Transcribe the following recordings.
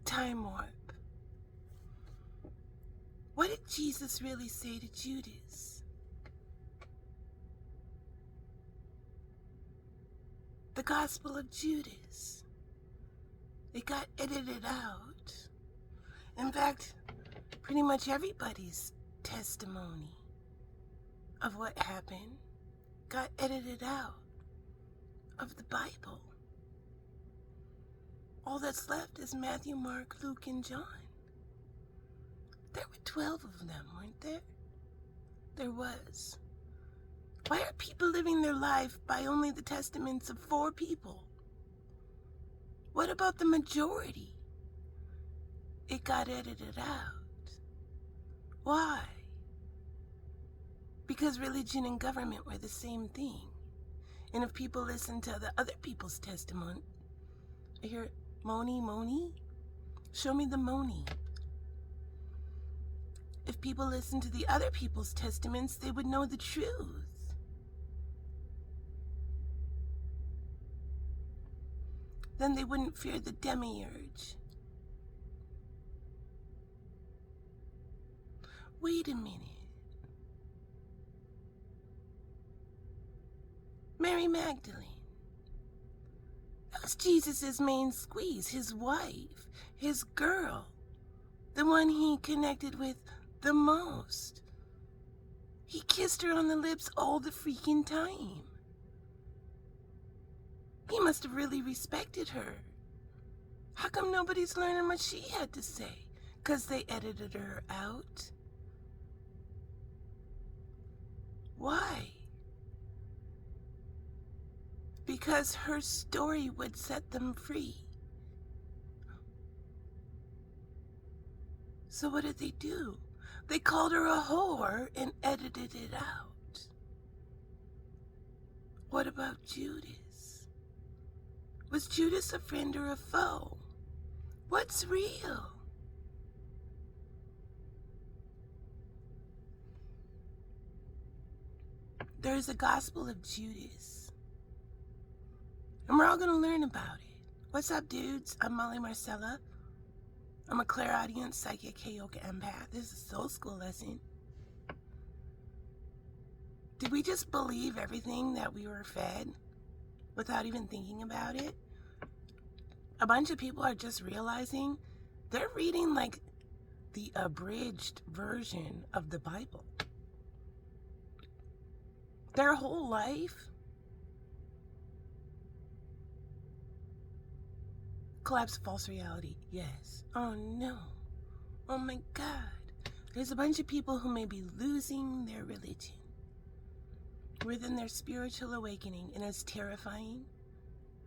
time warp. What did Jesus really say to Judas? The Gospel of Judas. It got edited out. In fact, pretty much everybody's testimony of what happened got edited out of the Bible. All that's left is Matthew, Mark, Luke, and John. There were 12 of them, weren't there? There was. Why are people living their life by only the testaments of 4 people? What about the majority? It got edited out. Why? Because religion and government were the same thing. And if people listen to the other people's testimony, I hear Moni? Show me the Moni. If people listen to the other people's testaments, they would know the truth. Then they wouldn't fear the demiurge. Wait a minute. Mary Magdalene. That was Jesus' main squeeze, his wife, his girl, the one he connected with the most. He kissed her on the lips all the freaking time. He must have really respected her. How come nobody's learning what she had to say? 'Cause they edited her out? Why? Because her story would set them free. So what did they do? They called her a whore and edited it out. What about Judas? Was Judas a friend or a foe? What's real? There's a Gospel of Judas. And we're all going to learn about it. What's up, dudes? I'm Molly Marcella. I'm a clairaudient, psychic, Heyoka, empath. This is a soul school lesson. Did we just believe everything that we were fed without even thinking about it? A bunch of people are just realizing they're reading like the abridged version of the Bible. Their whole life collapse, false reality. Yes. Oh no. Oh my God. There's a bunch of people who may be losing their religion within their spiritual awakening, and it's terrifying.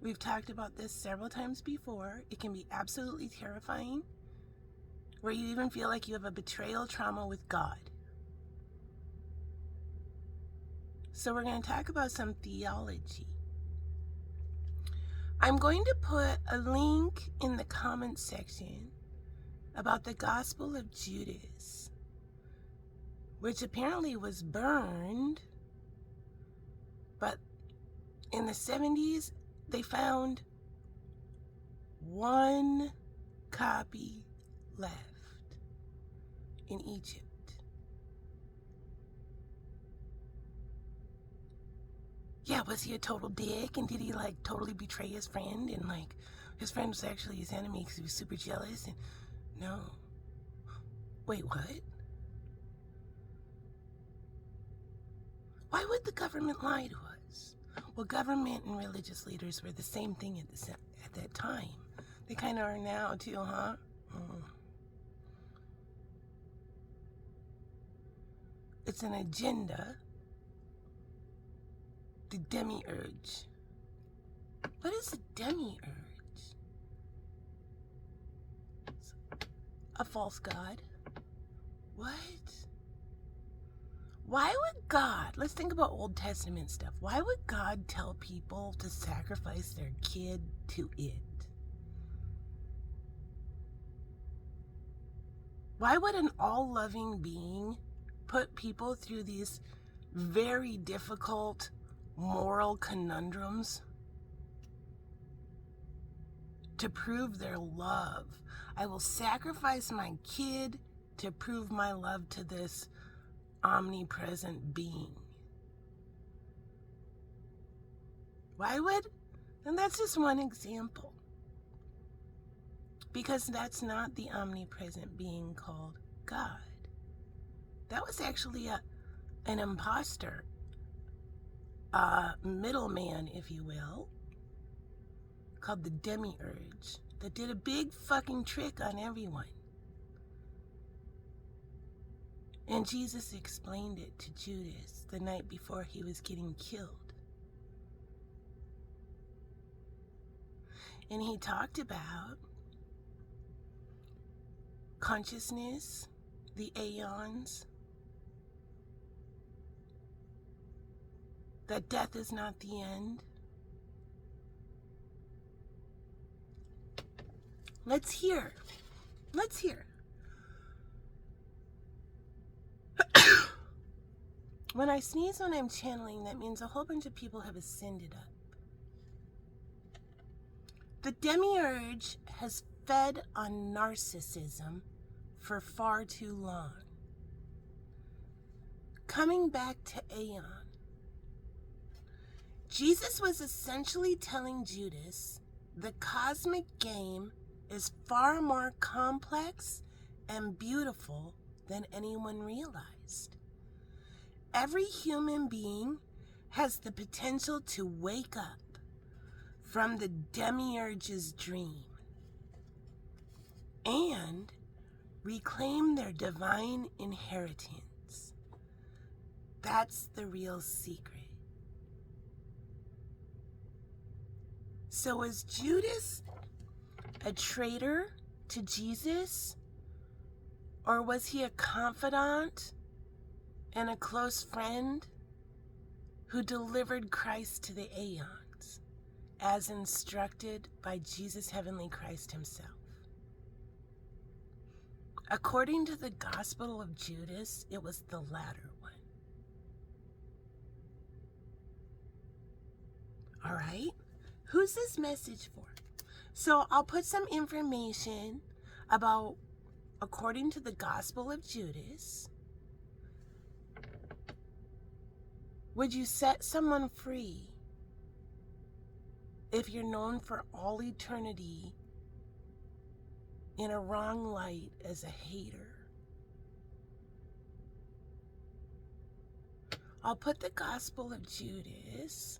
We've talked about this several times before. It can be absolutely terrifying, where you even feel like you have a betrayal trauma with God. So we're going to talk about some theology. I'm going to put a link in the comment section about the Gospel of Judas, which apparently was burned, but in the 70s, they found one copy left in Egypt. Yeah, was he a total dick? And did he like totally betray his friend? And like his friend was actually his enemy because he was super jealous? And no. Wait, what? Why would the government lie to us? Well, government and religious leaders were the same thing at that time. They kind of are now too, huh? It's an agenda. The demiurge. What is a demiurge? A false god. What? Why would God, let's think about Old Testament stuff. Why would God tell people to sacrifice their kid to it? Why would an all-loving being put people through these very difficult moral conundrums to prove their love. I will sacrifice my kid to prove my love to this omnipresent being. Why would? And that's just one example. Because that's not the omnipresent being called God. That was actually an imposter, a middleman, if you will, called the demiurge, that did a big fucking trick on everyone. And Jesus explained it to Judas the night before he was getting killed. And he talked about consciousness, the aeons, that death is not the end. Let's hear. When I sneeze when I'm channeling, that means a whole bunch of people have ascended up. The demiurge has fed on narcissism for far too long. Coming back to Aeon, Jesus was essentially telling Judas the cosmic game is far more complex and beautiful than anyone realized. Every human being has the potential to wake up from the demiurge's dream and reclaim their divine inheritance. That's the real secret. So was Judas a traitor to Jesus? Or was he a confidant and a close friend who delivered Christ to the aeons as instructed by Jesus Heavenly Christ himself? According to the Gospel of Judas, it was the latter one. All right, who's this message for? So I'll put some information about, according to the Gospel of Judas, would you set someone free if you're known for all eternity in a wrong light as a hater? I'll put the Gospel of Judas,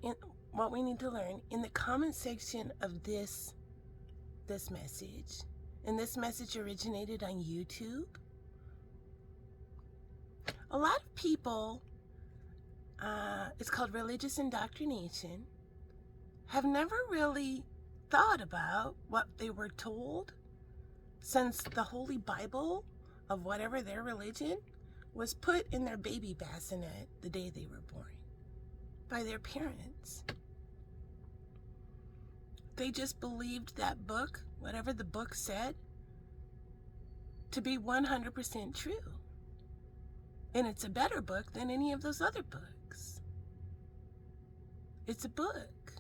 in what we need to learn, in the comment section of this message. And this message originated on YouTube. A lot of people, it's called religious indoctrination, have never really thought about what they were told since the Holy Bible of whatever their religion was put in their baby bassinet the day they were born by their parents. They just believed that book, whatever the book said, to be 100% true. And it's a better book than any of those other books. It's a book.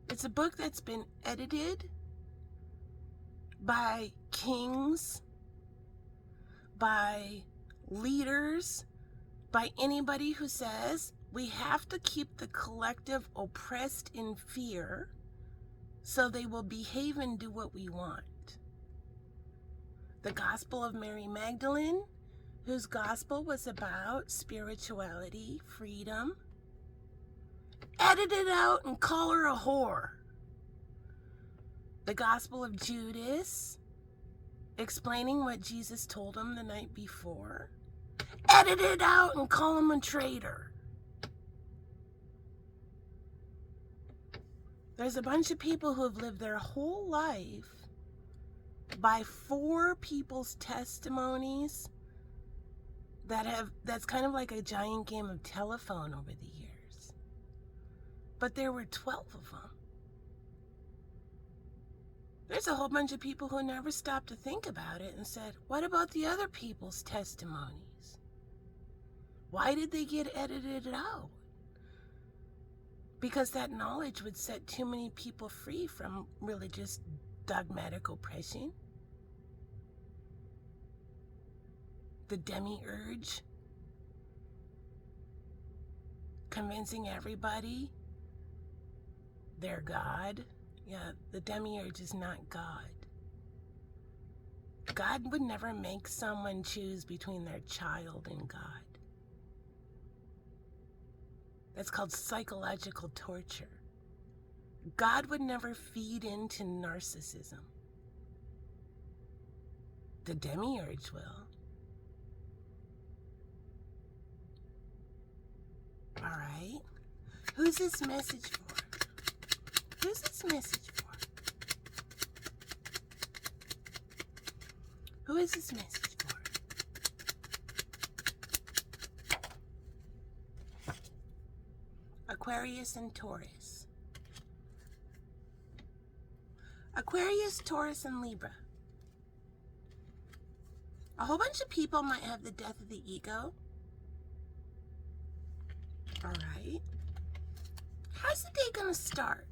It's a book that's been edited by kings, by leaders, by anybody who says we have to keep the collective oppressed in fear so they will behave and do what we want. The Gospel of Mary Magdalene, whose gospel was about spirituality, freedom, edit it out and call her a whore. The Gospel of Judas, explaining what Jesus told him the night before, edit it out and call him a traitor. There's a bunch of people who have lived their whole life by 4 people's testimonies that's kind of like a giant game of telephone over the years. But there were 12 of them. There's a whole bunch of people who never stopped to think about it and said, what about the other people's testimonies? Why did they get edited out? Because that knowledge would set too many people free from religious dogmatic oppression. The demiurge convincing everybody they're God. Yeah, the demiurge is not God. God would never make someone choose between their child and God. That's called psychological torture. God would never feed into narcissism. The demiurge will. All right. Who's this message for? Who's this message for? Who is this message for? Aquarius and Taurus. Aquarius, Taurus, and Libra. A whole bunch of people might have the death of the ego. All right. How's the day going to start?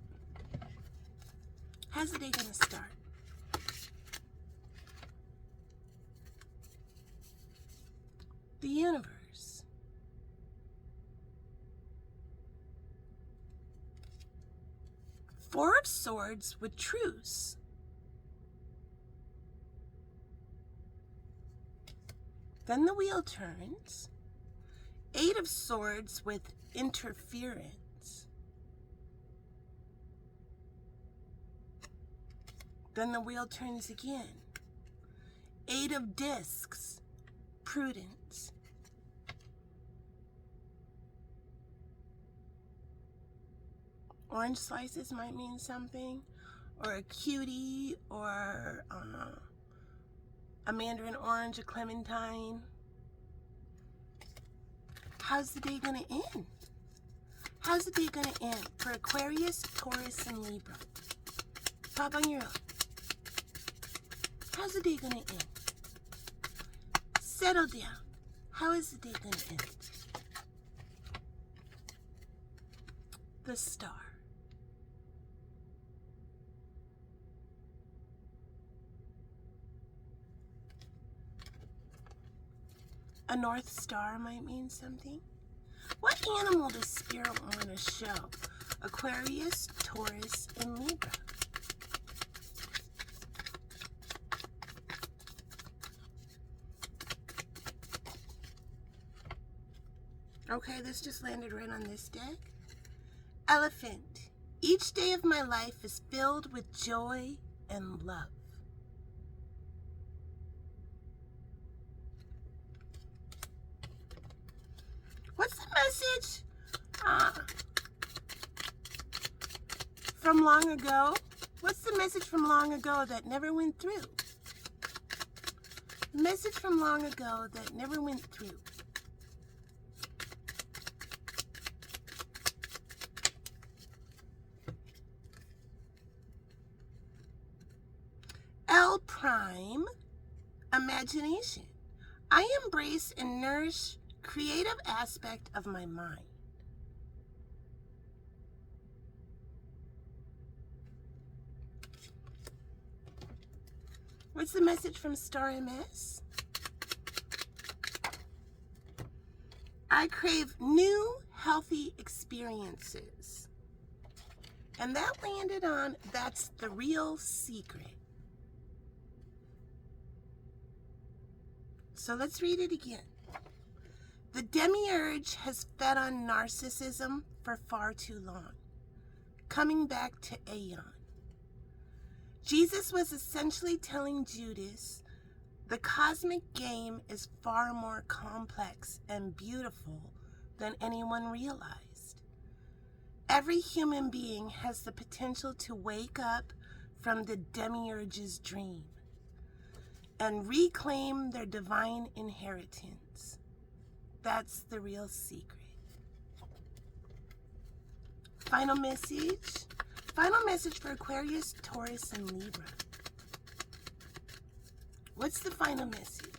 How's the day going to start? The universe. Four of Swords with truce. Then the wheel turns. Eight of Swords with interference. Then the wheel turns again. Eight of Discs. Prudence. Orange slices might mean something, or a cutie, or a mandarin orange, a clementine. How's the day going to end? How's the day going to end for Aquarius, Taurus, and Libra? Pop on your own. How's the day going to end? Settle down. How is the day going to end? The Star. A North Star might mean something. What animal does Spirit want to show? Aquarius, Taurus, and Libra. Okay, this just landed right on this deck. Elephant. Each day of my life is filled with joy and love. What's the message from long ago? What's the message from long ago that never went through? Message from long ago that never went through. L prime, imagination. I embrace and nourish creative aspect of my mind. What's the message from Star MS? I crave new, healthy experiences. And that landed on, that's the real secret. So let's read it again. The demiurge has fed on narcissism for far too long, coming back to Aeon. Jesus was essentially telling Judas, the cosmic game is far more complex and beautiful than anyone realized. Every human being has the potential to wake up from the demiurge's dream and reclaim their divine inheritance. That's the real secret. Final message. Final message for Aquarius, Taurus, and Libra. What's the final message?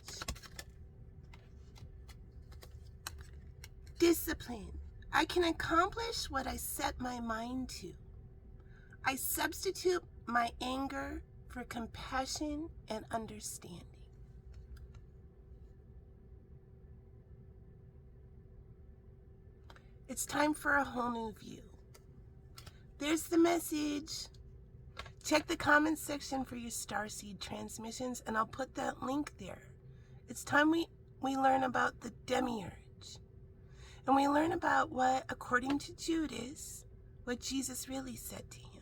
Discipline. I can accomplish what I set my mind to. I substitute my anger for compassion and understanding. It's time for a whole new view. There's the message. Check the comments section for your Starseed transmissions, and I'll put that link there. It's time we learn about the demiurge. And we learn about what, according to Judas, what Jesus really said to him.